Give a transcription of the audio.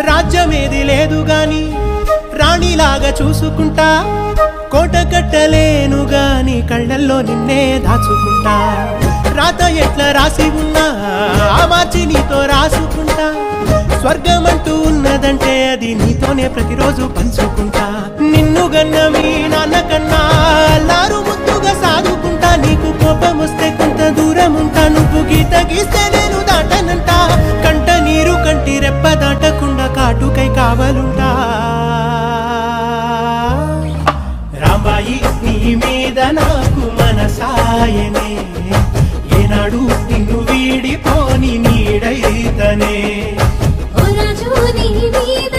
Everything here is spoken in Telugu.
రాజ్యమేది లేదు గాని రాణిలాగా చూసుకుంటా కోట కట్టలేను గాని కళ్ళల్లో నిన్నే దాచుకుంటా రాత ఎట్లా రాసి ఉన్నా ఆ మార్చి నీతో రాసుకుంటా స్వర్గమంటూ ఉన్నదంటే అది నీతోనే ప్రతిరోజు పంచుకుంటా నిన్ను గన్న మీ నాన్న కన్నా లారు ముద్దుగా సాదుకుంటా నీకు కోపం వస్తే కొంత దూరం ఉంటా నువ్వు గీత గీస్తే నేను దాటనంట కంట నీరు కంటి రెప్ప దాటకుండా కాటుకై కావలుంటా రాంబాయి నీ మీద నాకు మనసాయనే ఏనాడు నిన్ను వీడిపోని నీడైతనే ఓ రాజు నీ మీద